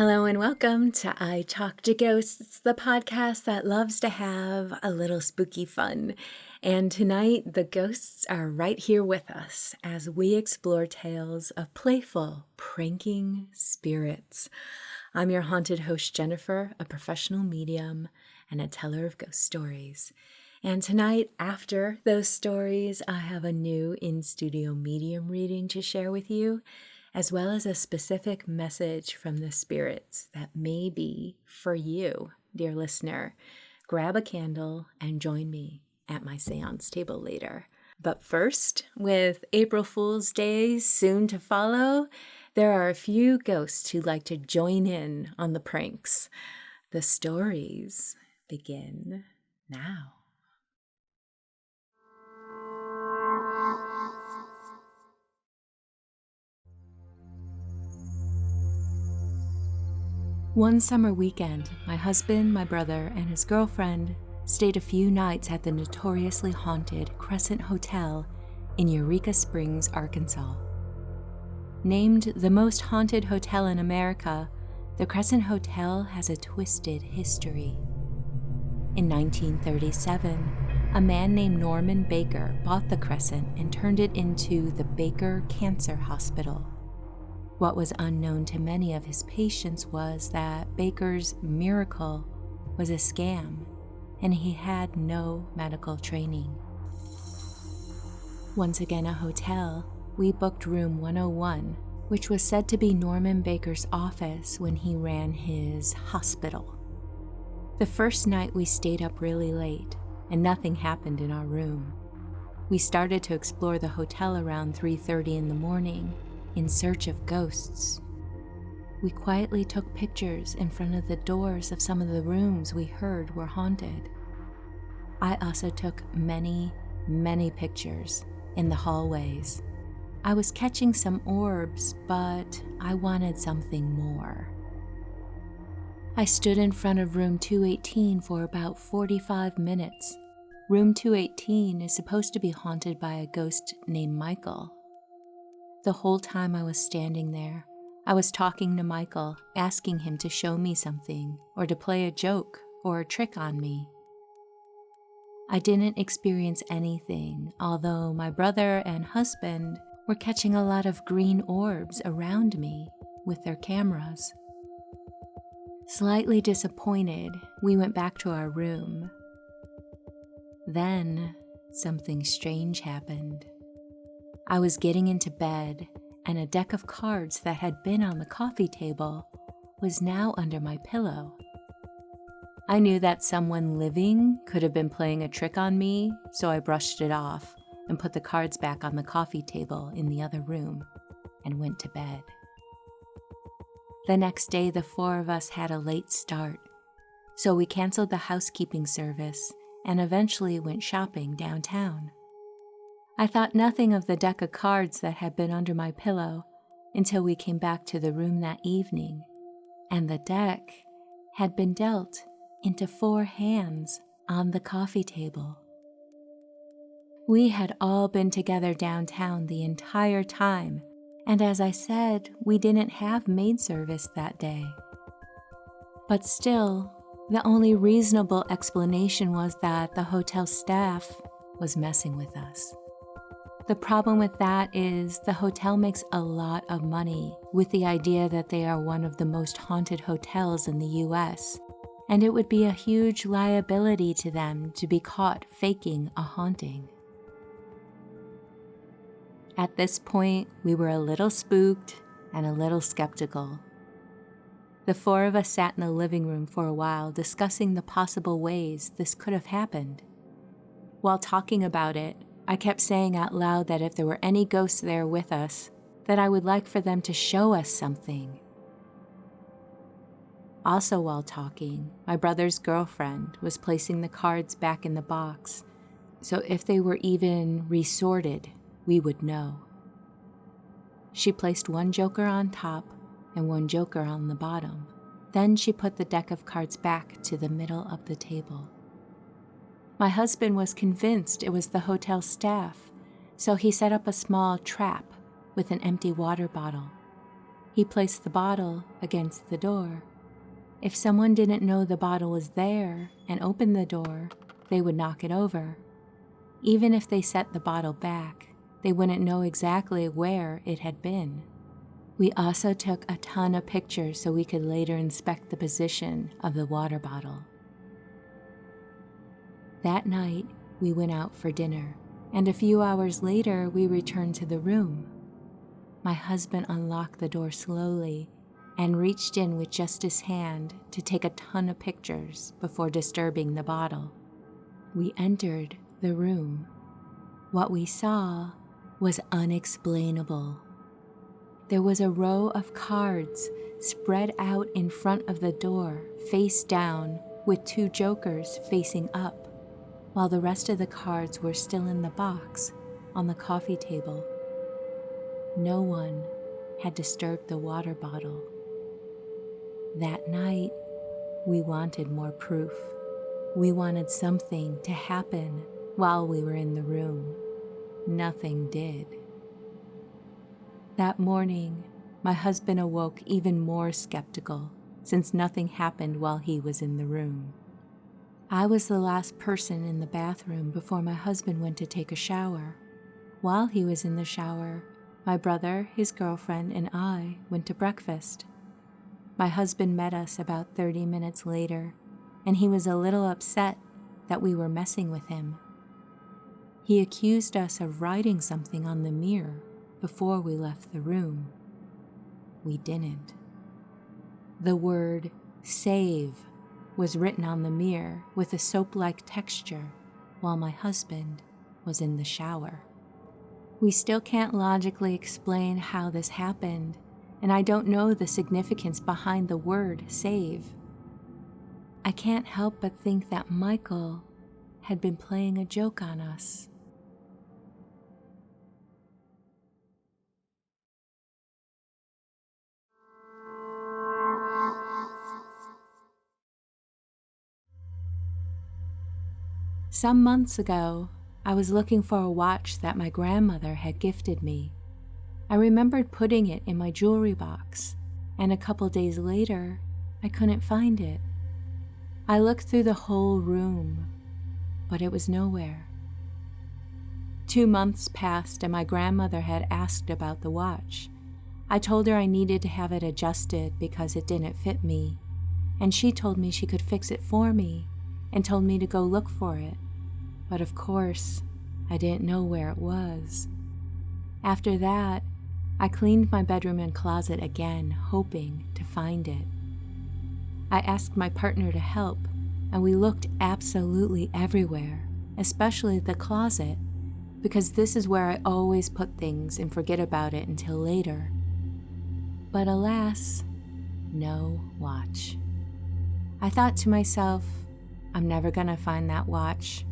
Hello and welcome to I Talk to Ghosts, the podcast that loves to have a little spooky fun. And tonight, the ghosts are right here with us as we explore tales of playful, pranking spirits. I'm your haunted host, Jennifer, a professional medium and a teller of ghost stories. And tonight, after those stories, I have a new in-studio medium reading to share with you, as well as a specific message from the spirits that may be for you, dear listener. Grab a candle and join me at my seance table later. But first, with April Fool's Day soon to follow, there are a few ghosts who'd like to join in on the pranks. The stories begin now. One summer weekend, my husband, my brother, and his girlfriend stayed a few nights at the notoriously haunted Crescent Hotel in Eureka Springs, Arkansas. Named the most haunted hotel in America, the Crescent Hotel has a twisted history. In 1937, a man named Norman Baker bought the Crescent and turned it into the Baker Cancer Hospital. What was unknown to many of his patients was that Baker's miracle was a scam, and he had no medical training. Once again a hotel, we booked room 101, which was said to be Norman Baker's office when he ran his hospital. The first night we stayed up really late, and nothing happened in our room. We started to explore the hotel around 3:30 in the morning, in search of ghosts. We quietly took pictures in front of the doors of some of the rooms we heard were haunted. I also took many pictures in the hallways. I was catching some orbs, but I wanted something more. I stood in front of room 218 for about 45 minutes. Room 218 is supposed to be haunted by a ghost named Michael. The whole time I was standing there, I was talking to Michael, asking him to show me something, or to play a joke or a trick on me. I didn't experience anything, although my brother and husband were catching a lot of green orbs around me with their cameras. Slightly disappointed, we went back to our room. Then, something strange happened. I was getting into bed, and a deck of cards that had been on the coffee table was now under my pillow. I knew that someone living could have been playing a trick on me, so I brushed it off and put the cards back on the coffee table in the other room and went to bed. The next day, the four of us had a late start, so we canceled the housekeeping service and eventually went shopping downtown. I thought nothing of the deck of cards that had been under my pillow until we came back to the room that evening, and the deck had been dealt into 4 hands on the coffee table. We had all been together downtown the entire time, and as I said, we didn't have maid service that day. But still, the only reasonable explanation was that the hotel staff was messing with us. The problem with that is the hotel makes a lot of money with the idea that they are one of the most haunted hotels in the US, and it would be a huge liability to them to be caught faking a haunting. At this point, we were a little spooked and a little skeptical. The four of us sat in the living room for a while discussing the possible ways this could have happened. While talking about it, I kept saying out loud that if there were any ghosts there with us, that I would like for them to show us something. Also while talking, my brother's girlfriend was placing the cards back in the box, so if they were even resorted, we would know. She placed one joker on top and one joker on the bottom. Then she put the deck of cards back to the middle of the table. My husband was convinced it was the hotel staff, so he set up a small trap with an empty water bottle. He placed the bottle against the door. If someone didn't know the bottle was there and opened the door, they would knock it over. Even if they set the bottle back, they wouldn't know exactly where it had been. We also took a ton of pictures so we could later inspect the position of the water bottle. That night, we went out for dinner, and a few hours later, we returned to the room. My husband unlocked the door slowly and reached in with just his hand to take a ton of pictures before disturbing the bottle. We entered the room. What we saw was unexplainable. There was a row of cards spread out in front of the door, face down, with 2 jokers facing up, while the rest of the cards were still in the box on the coffee table. No one had disturbed the water bottle. That night, we wanted more proof. We wanted something to happen while we were in the room. Nothing did. That morning, my husband awoke even more skeptical since nothing happened while he was in the room. I was the last person in the bathroom before my husband went to take a shower. While he was in the shower, my brother, his girlfriend, and I went to breakfast. My husband met us about 30 minutes later, and he was a little upset that we were messing with him. He accused us of writing something on the mirror before we left the room. We didn't. The word "save" was written on the mirror with a soap-like texture while my husband was in the shower. We still can't logically explain how this happened, and I don't know the significance behind the word "save." I can't help but think that Michael had been playing a joke on us. Some months ago, I was looking for a watch that my grandmother had gifted me. I remembered putting it in my jewelry box, and a couple days later, I couldn't find it. I looked through the whole room, but it was nowhere. 2 months passed and my grandmother had asked about the watch. I told her I needed to have it adjusted because it didn't fit me, and she told me she could fix it for me and told me to go look for it. But of course, I didn't know where it was. After that, I cleaned my bedroom and closet again, hoping to find it. I asked my partner to help, and we looked absolutely everywhere, especially the closet, because this is where I always put things and forget about it until later. But alas, no watch. I thought to myself, I'm never gonna find that watch,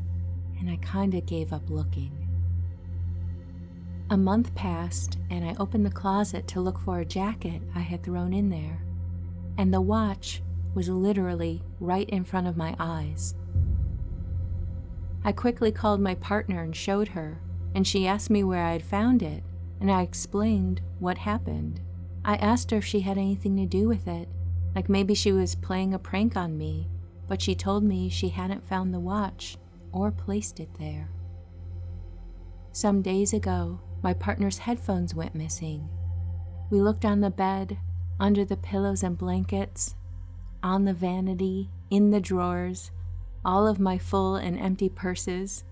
and I kinda gave up looking. A month passed, and I opened the closet to look for a jacket I had thrown in there, and the watch was literally right in front of my eyes. I quickly called my partner and showed her, and she asked me where I had found it, and I explained what happened. I asked her if she had anything to do with it, like maybe she was playing a prank on me, but she told me she hadn't found the watch or placed it there. Some days ago, my partner's headphones went missing. We looked on the bed, under the pillows and blankets, on the vanity, in the drawers, all of my full and empty purses.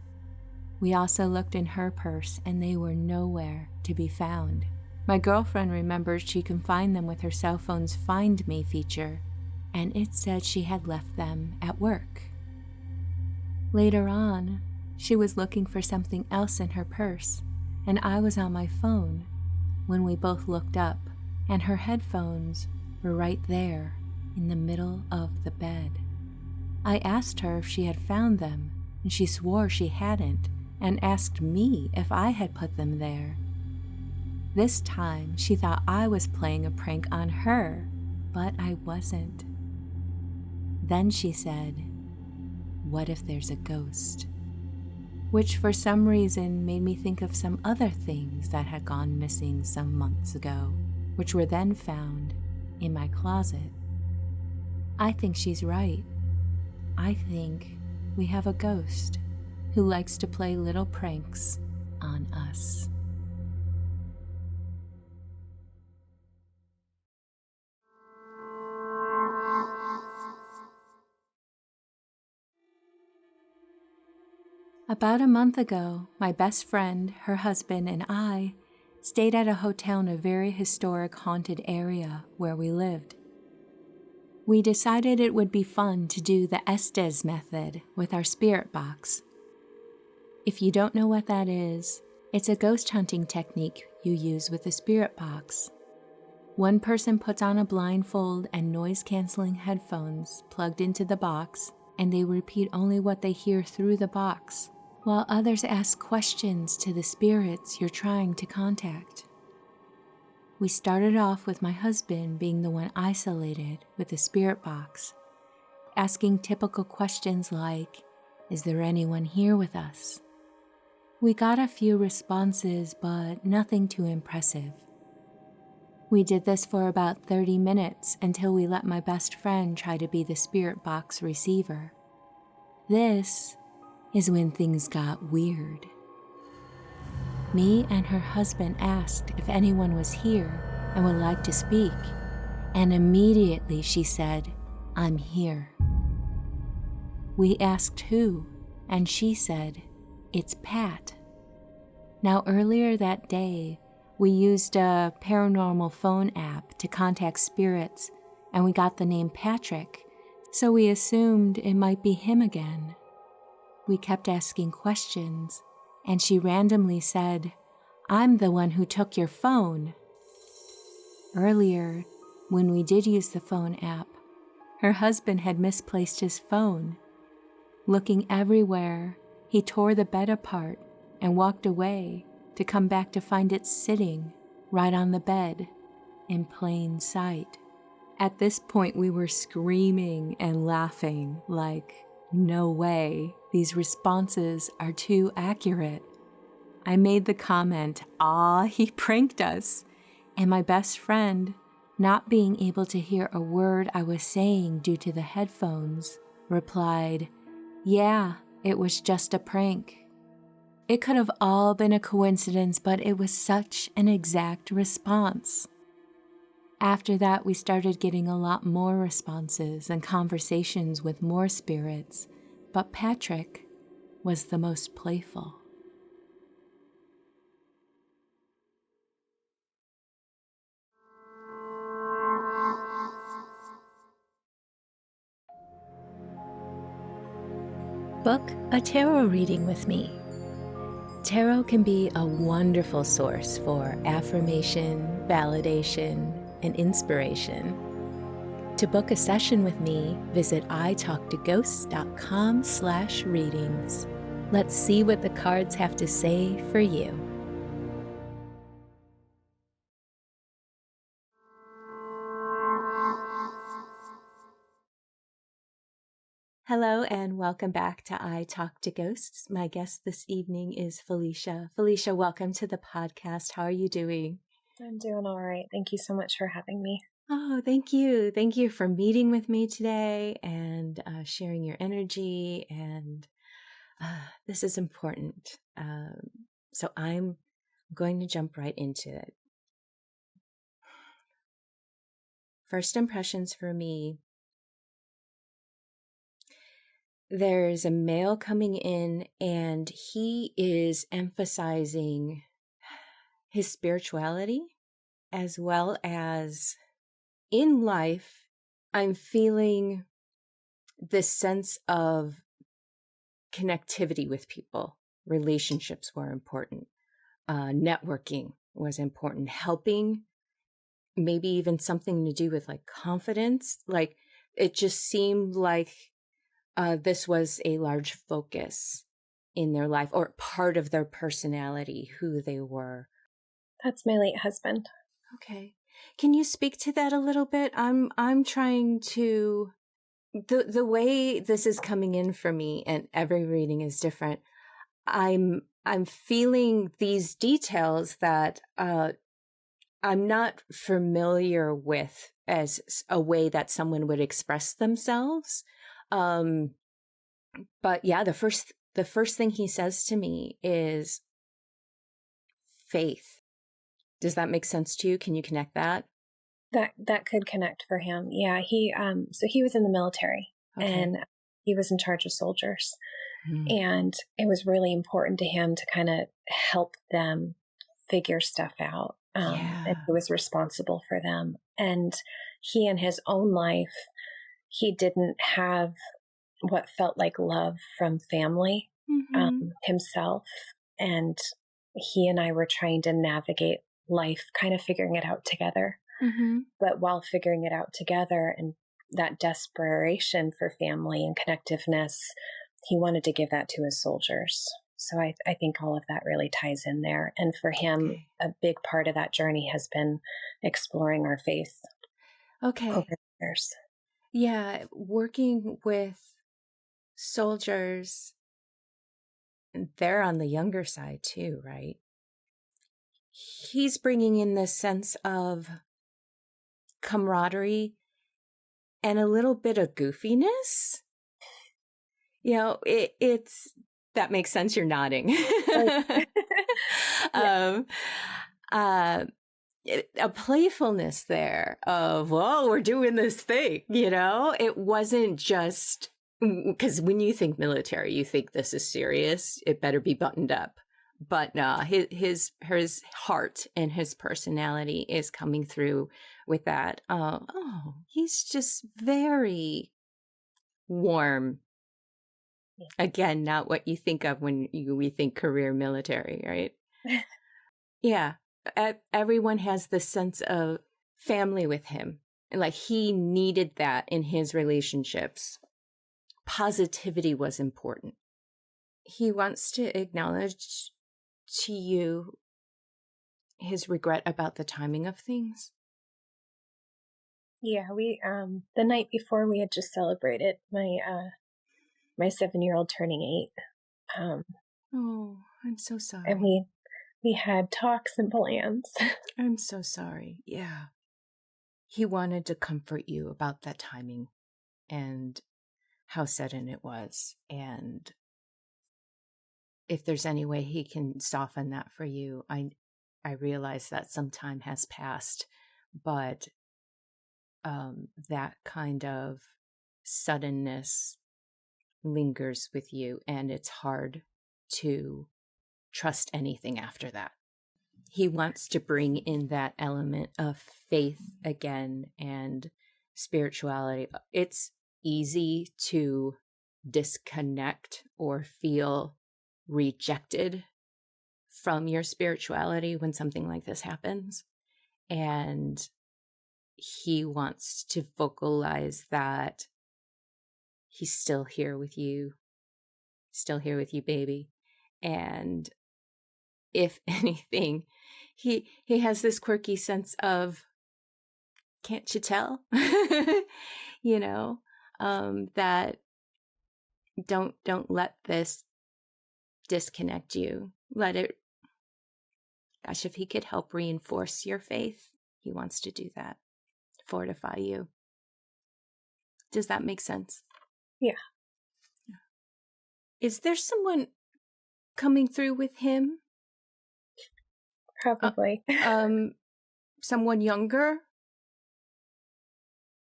We also looked in her purse, and they were nowhere to be found. My girlfriend remembered she can find them with her cell phone's Find Me feature, and it said she had left them at work. Later on, she was looking for something else in her purse, and I was on my phone when we both looked up, and her headphones were right there in the middle of the bed. I asked her if she had found them, and she swore she hadn't, and asked me if I had put them there. This time, she thought I was playing a prank on her, but I wasn't. Then she said, "What if there's a ghost?" Which for some reason made me think of some other things that had gone missing some months ago. which were then found in my closet. I think she's right. I think we have a ghost who likes to play little pranks on us. About a month ago, my best friend, her husband, and I stayed at a hotel in a very historic haunted area where we lived. We decided it would be fun to do the Estes method with our spirit box. If you don't know what that is, it's a ghost hunting technique you use with a spirit box. One person puts on a blindfold and noise-canceling headphones plugged into the box, and they repeat only what they hear through the box, while others ask questions to the spirits you're trying to contact. We started off with my husband being the one isolated with the spirit box, asking typical questions like, "Is there anyone here with us?" We got a few responses, but nothing too impressive. We did this for about 30 minutes until we let my best friend try to be the spirit box receiver. This is when things got weird. Me and her husband asked if anyone was here and would like to speak, and immediately she said, "I'm here." We asked who, and she said, "It's Pat." Now, earlier that day, we used a paranormal phone app to contact spirits, and we got the name Patrick, so we assumed it might be him again. We kept asking questions, and she randomly said, "I'm the one who took your phone." Earlier, when we did use the phone app, her husband had misplaced his phone. Looking everywhere, he tore the bed apart and walked away to come back to find it sitting right on the bed in plain sight. At this point, we were screaming and laughing like, "No way, these responses are too accurate." I made the comment, he pranked us. And my best friend, not being able to hear a word I was saying due to the headphones, replied, "Yeah, it was just a prank." It could have all been a coincidence, but it was such an exact response. After that, we started getting a lot more responses and conversations with more spirits, but Patrick was the most playful. Book a tarot reading with me. Tarot can be a wonderful source for affirmation, validation, and inspiration. To book a session with me, visit italktoghosts.com/readings. Let's see what the cards have to say for you. Hello and welcome back to I Talk to Ghosts. My guest this evening is Felicia. Felicia, welcome to the podcast. How are you doing? I'm doing all right. Thank you so much for having me. Oh, thank you. Thank you for meeting with me today and sharing your energy. And this is important. So I'm going to jump right into it. First impressions for me. There's a male coming in and he is emphasizing his spirituality as well as in life. I'm feeling this sense of connectivity with people. Relationships were important. Networking was important. Helping, maybe even something to do with like confidence. Like it just seemed like this was a large focus in their life or part of their personality, who they were. That's my late husband. Okay. Can you speak to that a little bit? I'm trying to, the way this is coming in for me, and every reading is different. I'm feeling these details that I'm not familiar with as a way that someone would express themselves. But yeah, the first thing he says to me is faith. Does that make sense to you? Can you connect that? That could connect for him. Yeah, he was in the military, and he was in charge of soldiers. And it was really important to him to kind of help them figure stuff out. And he was responsible for them. And he, in his own life, he didn't have what felt like love from family himself. And he and I were trying to navigate life, kind of figuring it out together. But while figuring it out together and that desperation for family and connectiveness, he wanted to give that to his soldiers. So I think all of that really ties in there. And for him, a big part of that journey has been exploring our faith over the years. Yeah, working with soldiers, they're on the younger side too, right? He's bringing in this sense of camaraderie and a little bit of goofiness. You know, it's that makes sense. You're nodding. A playfulness there of, well, we're doing this thing, you know? It wasn't just because when you think military, you think this is serious. It better be buttoned up. But his heart and his personality is coming through with that. He's just very warm. Again, not what you think of when we think career military, right? Yeah. Everyone has this sense of family with him. And like he needed that in his relationships. Positivity was important. He wants to acknowledge to you his regret about the timing of things. Yeah, we the night before we had just celebrated my 7-year-old turning 8. Oh, I'm so sorry. And we had talks and plans. I'm so sorry. Yeah. He wanted to comfort you about that timing and how sudden it was. And if there's any way he can soften that for you, I realize that some time has passed, but that kind of suddenness lingers with you, and it's hard to trust anything after that. He wants to bring in that element of faith again and spirituality. It's easy to disconnect or feel rejected from your spirituality when something like this happens. And he wants to vocalize that he's still here with you, baby. And if anything, he has this quirky sense of, can't you tell? You know, that don't let this disconnect you. Let it, gosh, if he could help reinforce your faith, he wants to do that, fortify you. Does that make sense? Yeah. Is there someone coming through with him? Probably. Someone younger?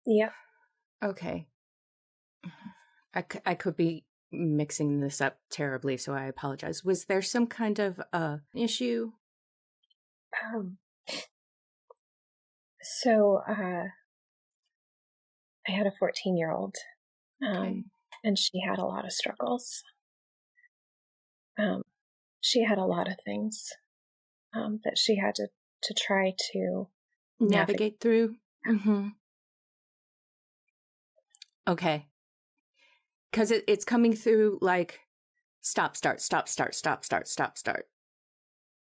Yeah. Okay. I could be mixing this up terribly, so I apologize. Was there some kind of issue? So I had a 14-year-old, and she had a lot of struggles. She had a lot of things that she had to try to navigate through. Mm-hmm. Okay. Because it's coming through like stop, start, stop, start, stop, start, stop, start.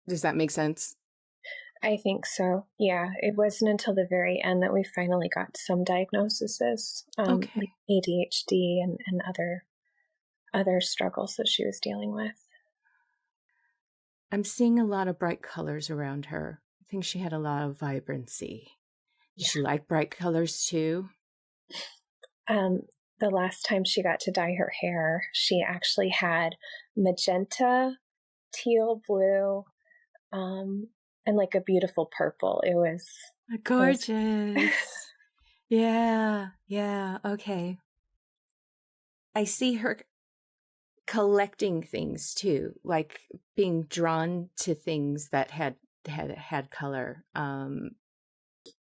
Does that make sense? I think so. Yeah. It wasn't until the very end that we finally got some diagnoses, like ADHD and other struggles that she was dealing with. I'm seeing a lot of bright colors around her. think she had a lot of vibrancy. Did Yeah. she like bright colors too? The last time she got to dye her hair, she actually had magenta, teal blue, and like a beautiful purple. It was gorgeous. Yeah. Okay. I see her collecting things too, like being drawn to things that had color.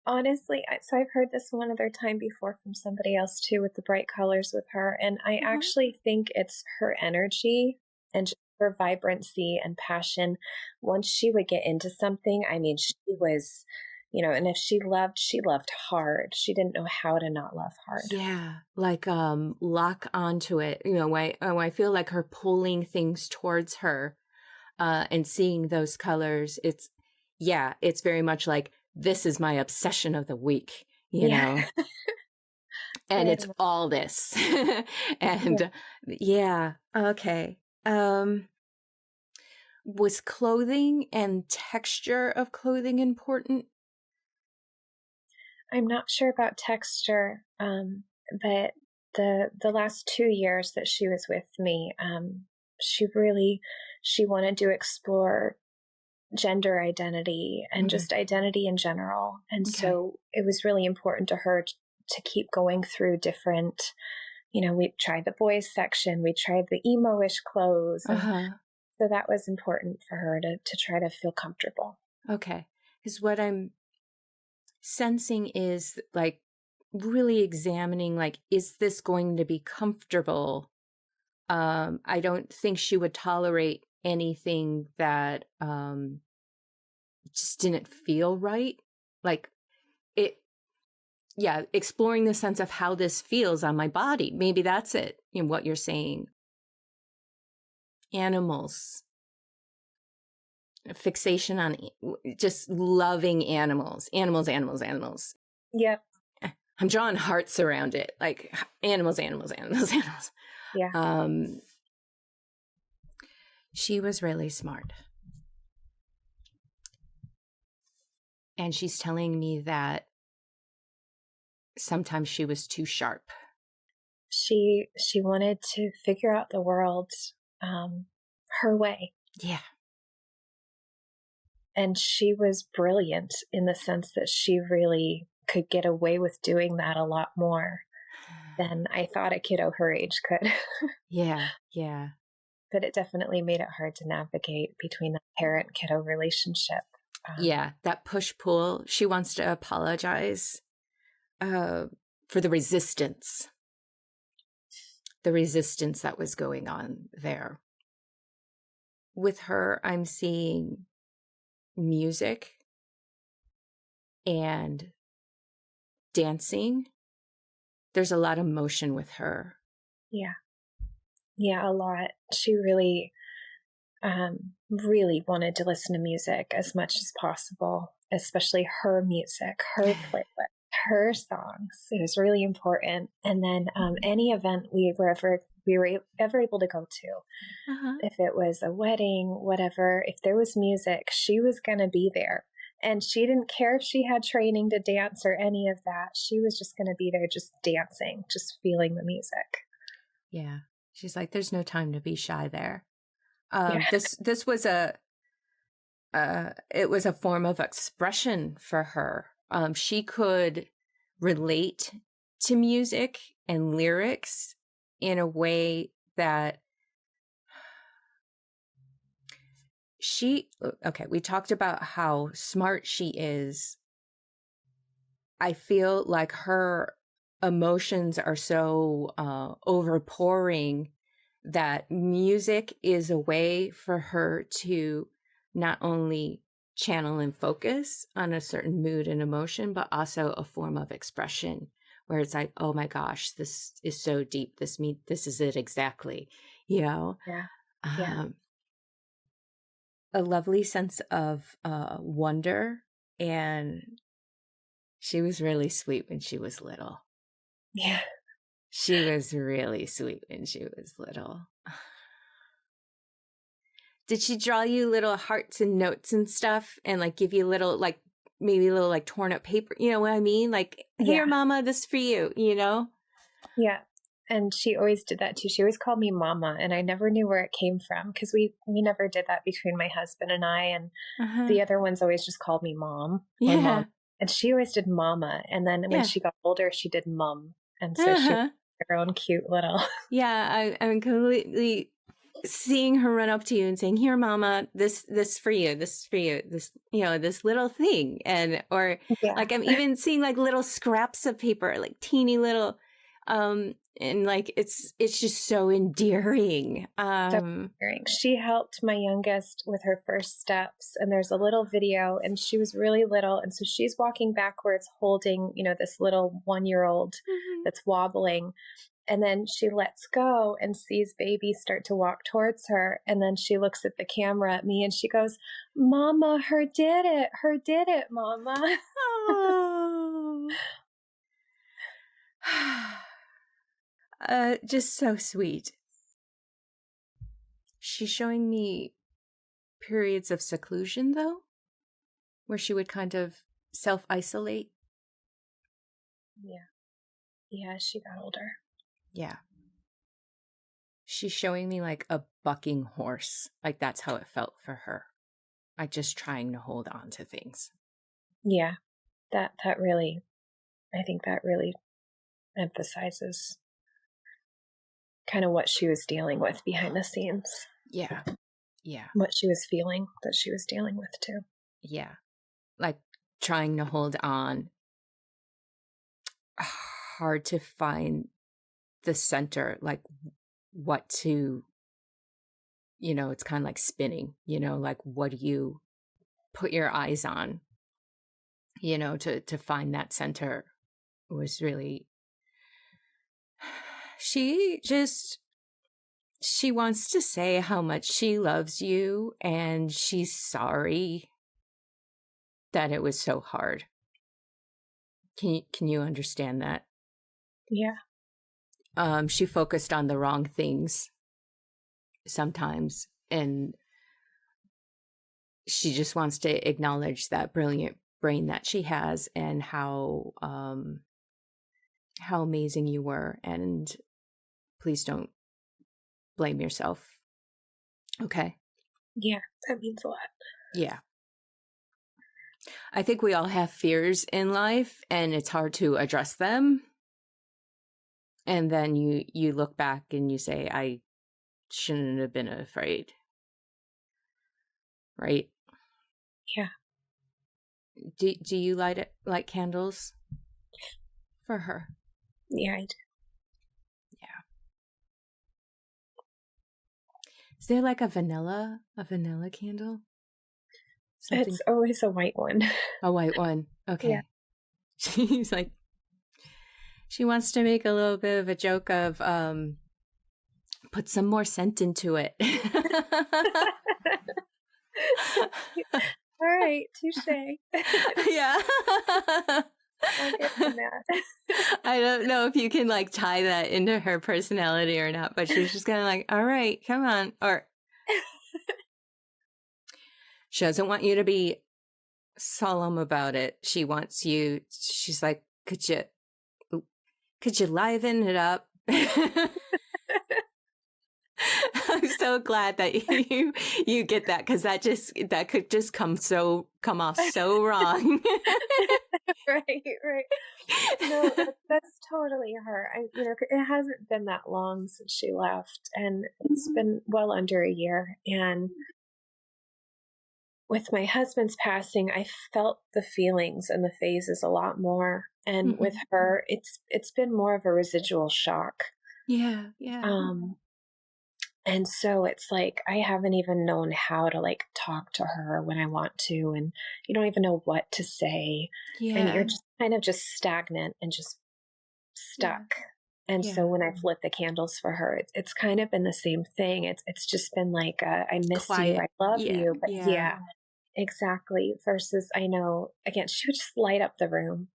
Honestly, so I've heard this one other time before from somebody else too with the bright colors with her. And I actually think it's her energy and just her vibrancy and passion. Once she would get into something, I mean, she was, and if she loved hard. She didn't know how to not love hard. Yeah. Like, lock onto it. I feel like her pulling things towards her, and seeing those colors. It's very much like, this is my obsession of the week, you know, and it's all this. And okay. Was clothing and texture of clothing important? I'm not sure about texture, but the last 2 years that she was with me, she wanted to explore gender identity and just identity in general. And so it was really important to her to keep going through different, we tried the boys section, we tried the emo-ish clothes. And so that was important for her to try to feel comfortable. Okay. Because what I'm sensing is like really examining, like, is this going to be comfortable? I don't think she would tolerate anything that just didn't feel right. Like exploring the sense of how this feels on my body. Maybe that's it, what you're saying. Animals. Fixation on just loving animals. Yep. I'm drawing hearts around it, like animals. Yeah. She was really smart. And she's telling me that sometimes she was too sharp. She wanted to figure out the world her way. Yeah. And she was brilliant in the sense that she really could get away with doing that a lot more than I thought a kiddo her age could. Yeah. But it definitely made it hard to navigate between the parent-kiddo relationship. That push-pull. She wants to apologize for the resistance that was going on there. With her, I'm seeing music and dancing. There's a lot of motion with her. Yeah, a lot. She really wanted to listen to music as much as possible, especially her music, her playlist, her songs. It was really important. And then any event we were ever able to go to, if it was a wedding, whatever, if there was music, she was going to be there. And she didn't care if she had training to dance or any of that. She was just going to be there, just dancing, just feeling the music. Yeah. She's like, there's no time to be shy there. This was it was a form of expression for her. She could relate to music and lyrics in a way that we talked about how smart she is. I feel like her emotions are so overpouring that music is a way for her to not only channel and focus on a certain mood and emotion, but also a form of expression where it's like, oh my gosh, this is so deep. This is it exactly, Yeah. A lovely sense of wonder. And she was really sweet when she was little. Yeah. She was really sweet when she was little. Did she draw you little hearts and notes and stuff and like give you little like maybe a little like torn up paper? You know what I mean? Like, here, Mama, this is for you, you know? Yeah. And she always did that too. She always called me Mama, and I never knew where it came from because we never did that between my husband and I. And the other ones always just called me Mom. Or Mom. And she always did Mama. And then when she got older, she did Mum. And so she had her own cute little. Yeah, I'm completely seeing her run up to you and saying, "Here, Mama, this for you, this for you, this, you know, this little thing." And or like I'm even seeing like little scraps of paper, like teeny little and like it's just so endearing. So endearing. She helped my youngest with her first steps, and there's a little video, and she was really little, and so she's walking backwards holding, you know, this little 1-year-old that's wobbling. And then she lets go and sees baby start to walk towards her. And then she looks at the camera at me and she goes, "Mama, her did it, Mama." Oh. Just so sweet. She's showing me periods of seclusion, though, where she would kind of self-isolate. Yeah, as she got older. Yeah. She's showing me like a bucking horse. Like that's how it felt for her. Like just trying to hold on to things. Yeah. That really, I think that really emphasizes kind of what she was dealing with behind the scenes. Yeah. Yeah. What she was feeling that she was dealing with too. Yeah. Like trying to hold on. Hard to find the center, like what to, you know, it's kind of like spinning, you know, like what do you put your eyes on, you know, to find that center was really, she wants to say how much she loves you and she's sorry that it was so hard. Can you understand that? Yeah. She focused on the wrong things sometimes, and she just wants to acknowledge that brilliant brain that she has and how amazing you were, and please don't blame yourself. Okay? Yeah, that means a lot. Yeah. I think we all have fears in life and it's hard to address them. And then you look back and you say, I shouldn't have been afraid. Right? Yeah. Do you light candles for her? Yeah, I do. Yeah. Is there like a vanilla candle? Something? It's always a white one. A white one. Okay. Yeah. She's like, she wants to make a little bit of a joke of put some more scent into it. All right, touche. Yeah. I'll get from that. I don't know if you can like tie that into her personality or not, but she's just kind of like, all right, come on. Or she doesn't want you to be solemn about it. She wants you, she's like, could you liven it up? I'm so glad that you get that, because that could just come off so wrong. Right. No, that's totally her. It hasn't been that long since she left, and it's been well under a year. And with my husband's passing, I felt the feelings and the phases a lot more. And with her, it's been more of a residual shock. Yeah. And so it's like, I haven't even known how to like talk to her when I want to, and you don't even know what to say. Yeah. And you're just kind of just stagnant and just stuck. Yeah. And so when I've lit the candles for her, it's kind of been the same thing. It's just been like, I miss you, I love you. But yeah, exactly. Versus, I know, again, she would just light up the room.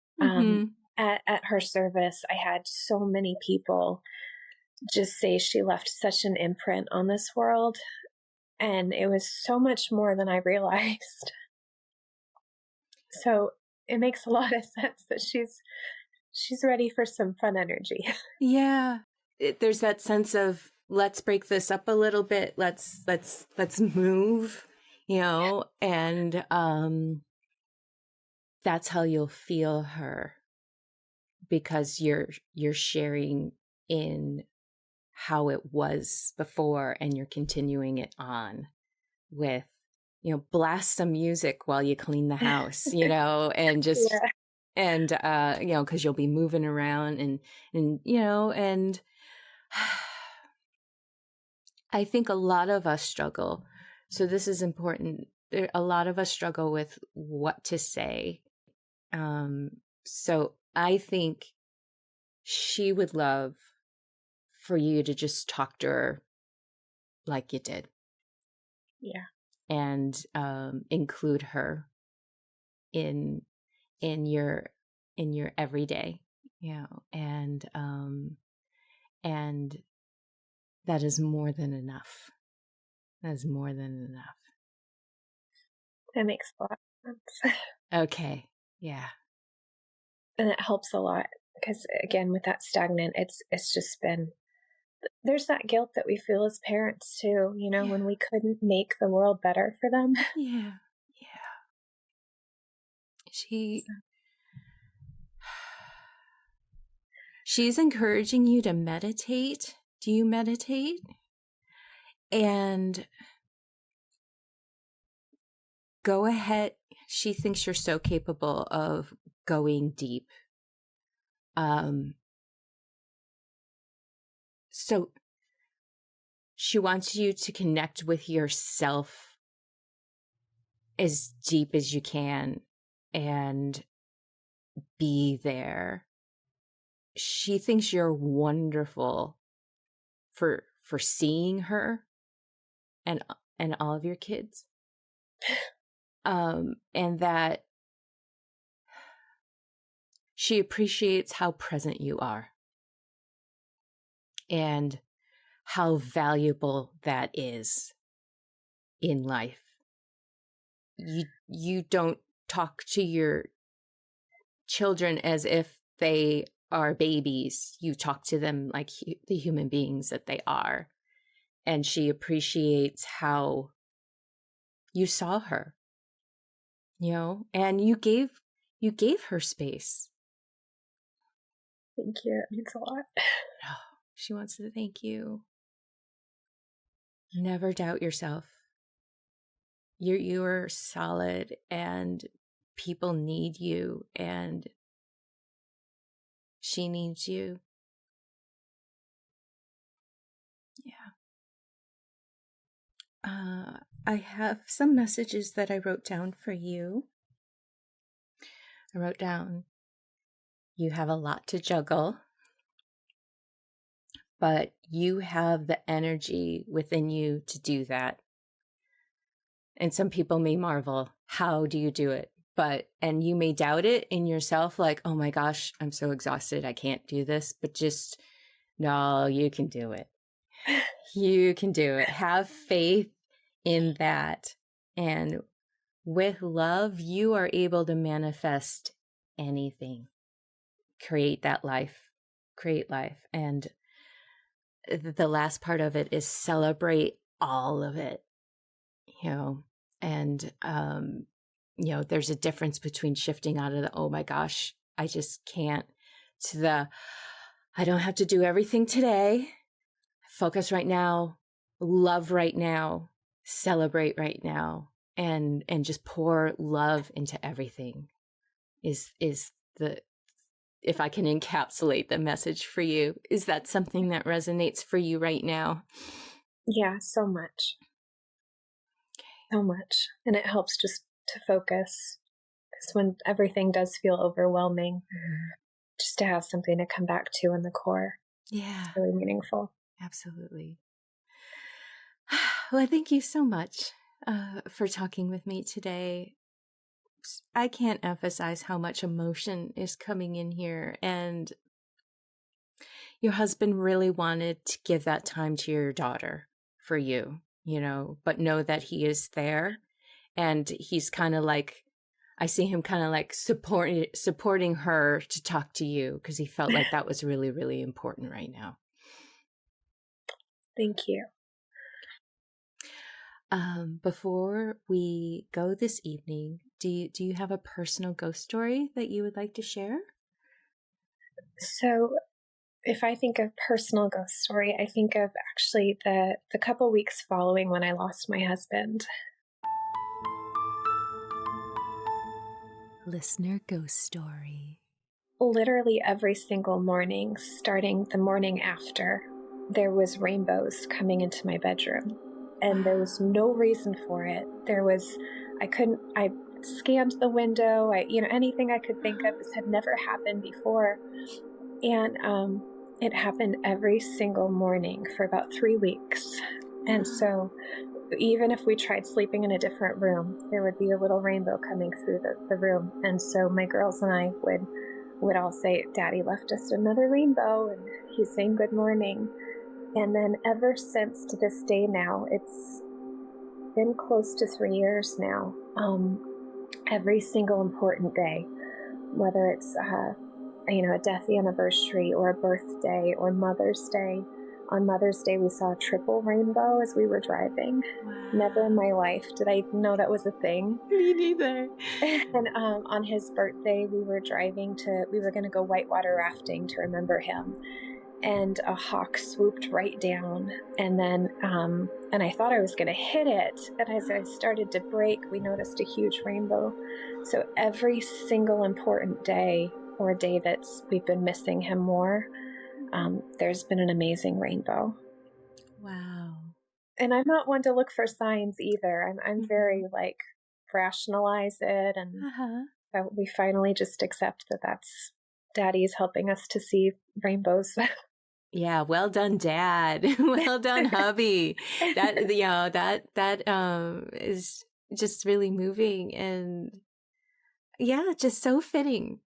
At her service, I had so many people just say she left such an imprint on this world. And it was so much more than I realized. So it makes a lot of sense that she's ready for some fun energy. Yeah. There's that sense of, let's break this up a little bit. Let's move, and that's how you'll feel her, because you're sharing in how it was before, and you're continuing it on with, blast some music while you clean the house, and just, Yeah. and, because you'll be moving around and and I think a lot of us struggle. So this is important. A lot of us struggle with what to say. So I think she would love for you to just talk to her like you did. Yeah. And include her in your everyday, and that is more than enough. That is more than enough. That makes a lot of sense. Okay. Yeah. And it helps a lot because, again, with that stagnant, it's just been, there's that guilt that we feel as parents too, when we couldn't make the world better for them. Yeah. Yeah. She's encouraging you to meditate. Do you meditate? And go ahead. She thinks you're so capable of going deep. So she wants you to connect with yourself as deep as you can and be there. She thinks you're wonderful for seeing her and all of your kids. And that she appreciates how present you are and how valuable that is in life. You don't talk to your children as if they are babies. You talk to them like the human beings that they are. And she appreciates how you saw her, and you gave her space. Thank you. It means a lot. Oh, she wants to thank you. Never doubt yourself. You're solid, and people need you, and she needs you. Yeah. I have some messages that I wrote down for you. I wrote down, you have a lot to juggle, but you have the energy within you to do that. And some people may marvel, how do you do it? And you may doubt it in yourself, like, oh my gosh, I'm so exhausted, I can't do this. But just, no, you can do it. You can do it. Have faith in that. And with love, you are able to manifest anything. Create that life. Create life. And the last part of it is celebrate all of it. And there's a difference between shifting out of the, oh my gosh, I just can't, to the, I don't have to do everything today. Focus right now, love right now, celebrate right now, and just pour love into everything is the, if I can encapsulate the message for you. Is that something that resonates for you right now? Yeah, so much. So much. And it helps just to focus, because when everything does feel overwhelming, just to have something to come back to in the core. Yeah. It's really meaningful. Absolutely. Well, thank you so much for talking with me today. I can't emphasize how much emotion is coming in here. And your husband really wanted to give that time to your daughter for you. but know that he is there. And he's kind of like, I see him kind of like supporting her to talk to you, because he felt like that was really, really important right now. Thank you. Before we go this evening, do you have a personal ghost story that you would like to share? So if I think of personal ghost story, I think of actually the couple weeks following when I lost my husband. Listener ghost story. Literally every single morning, starting the morning after, there was rainbows coming into my bedroom. And there was no reason for it. I scanned the window, anything I could think of. This had never happened before. And it happened every single morning for about 3 weeks. And so even if we tried sleeping in a different room, there would be a little rainbow coming through the room. And so my girls and I would all say, Daddy left us another rainbow, and he's saying good morning. And then ever since to this day now, it's been close to 3 years now, every single important day, whether it's a death anniversary or a birthday or Mother's Day. On Mother's Day, we saw a triple rainbow as we were driving. Wow. Never in my life did I know that was a thing. Me neither. And on his birthday, we were going to go whitewater rafting to remember him. And a hawk swooped right down. And then, and I thought I was going to hit it. And as I started to brake, we noticed a huge rainbow. So every single important day, or day we've been missing him more, there's been an amazing rainbow. Wow. And I'm not one to look for signs either. I'm very rationalize it. And so we finally just accept that that's Daddy's helping us to see rainbows. Yeah, well done, Dad. Well done, hubby. That is just really moving, and just so fitting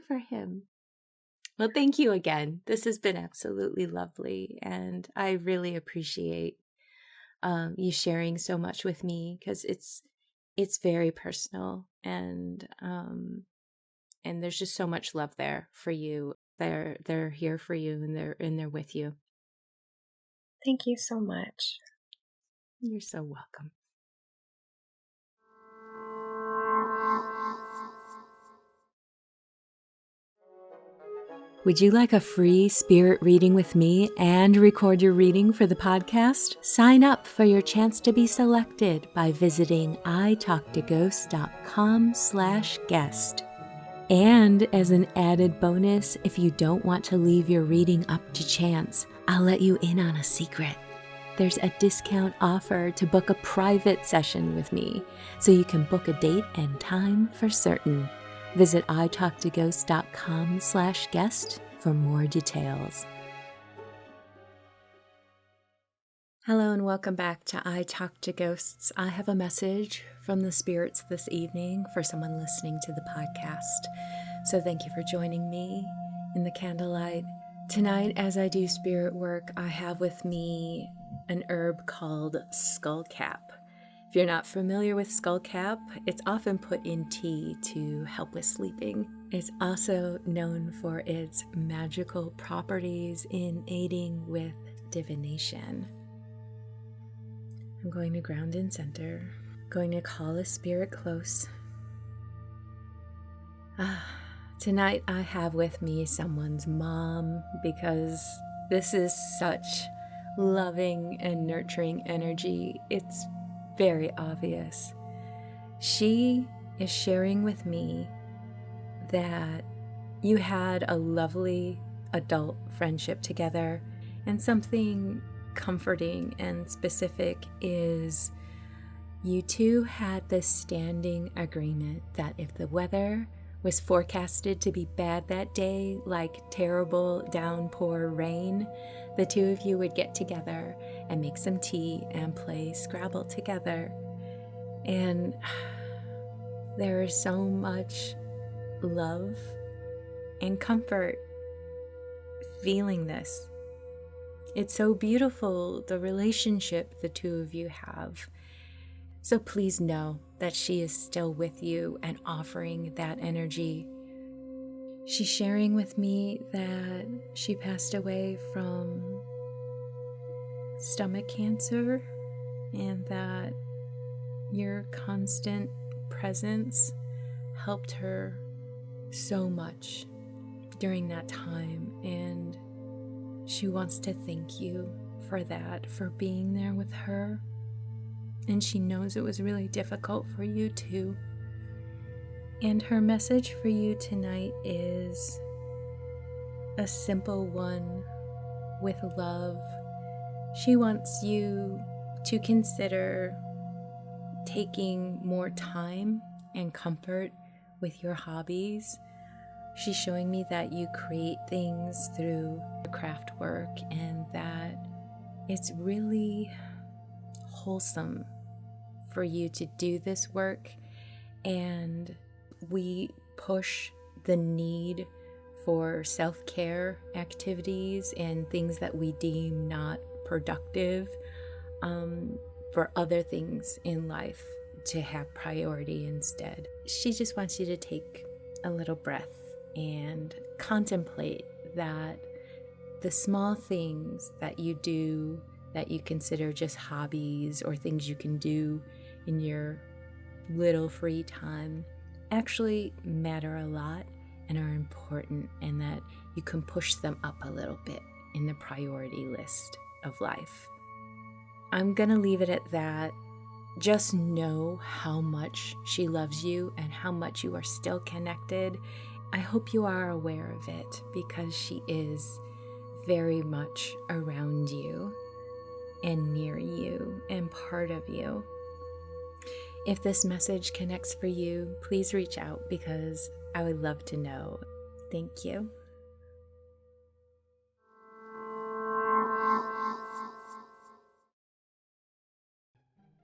for him. Well, thank you again. This has been absolutely lovely, and I really appreciate you sharing so much with me, because it's very personal, and there's just so much love there for you. They're here for you, and they're with you. Thank you so much. You're so welcome. Would you like a free spirit reading with me and record your reading for the podcast? Sign up for your chance to be selected by visiting italktoghosts.com/guest. And as an added bonus, if you don't want to leave your reading up to chance, I'll let you in on a secret. There's a discount offer to book a private session with me, so you can book a date and time for certain. Visit italktoghosts.com/guest for more details. Hello and welcome back to I Talk to Ghosts. I have a message from the spirits this evening for someone listening to the podcast. So thank you for joining me in the candlelight. Tonight, as I do spirit work, I have with me an herb called skullcap. If you're not familiar with skullcap, it's often put in tea to help with sleeping. It's also known for its magical properties in aiding with divination. I'm going to ground in center. Going to call a spirit close. Tonight I have with me someone's mom, because this is such loving and nurturing energy. It's very obvious. She is sharing with me that you had a lovely adult friendship together, and something comforting and specific is you two had this standing agreement that if the weather was forecasted to be bad that day, like terrible downpour rain, the two of you would get together and make some tea and play Scrabble together. And there is so much love and comfort feeling this. It's so beautiful, the relationship the two of you have. So please know that she is still with you and offering that energy. She's sharing with me that she passed away from stomach cancer and that your constant presence helped her so much during that time, and she wants to thank you for that, for being there with her. And she knows it was really difficult for you too. And her message for you tonight is a simple one with love. She wants you to consider taking more time and comfort with your hobbies. She's showing me that you create things through craft work and that it's really wholesome for you to do this work. And we push the need for self-care activities and things that we deem not productive for other things in life to have priority instead. She just wants you to take a little breath and contemplate that the small things that you do that you consider just hobbies or things you can do in your little free time actually matter a lot and are important, and that you can push them up a little bit in the priority list of life. I'm gonna leave it at that. Just know how much she loves you and how much you are still connected. I hope you are aware of it, because she is very much around you and near you and part of you. If this message connects for you, please reach out, because I would love to know. Thank you.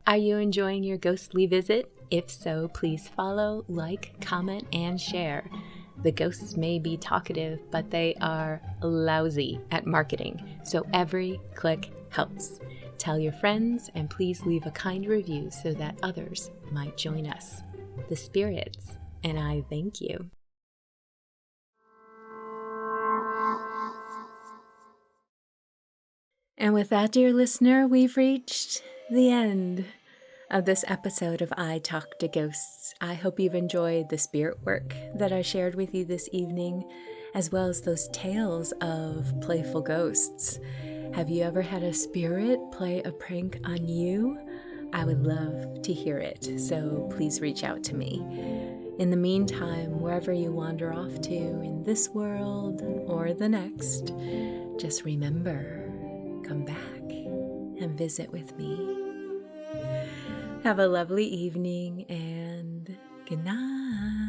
Are you enjoying your ghostly visit? If so, please follow, like, comment, and share. The ghosts may be talkative, but they are lousy at marketing, so every click helps. Tell your friends, and please leave a kind review so that others might join us. The spirits and I thank you. And with that, dear listener, we've reached the end of this episode of I Talk to Ghosts. I hope you've enjoyed the spirit work that I shared with you this evening, as well as those tales of playful ghosts. Have you ever had a spirit play a prank on you? I would love to hear it, so please reach out to me. In the meantime, wherever you wander off to in this world or the next, just remember, come back and visit with me. Have a lovely evening and good night.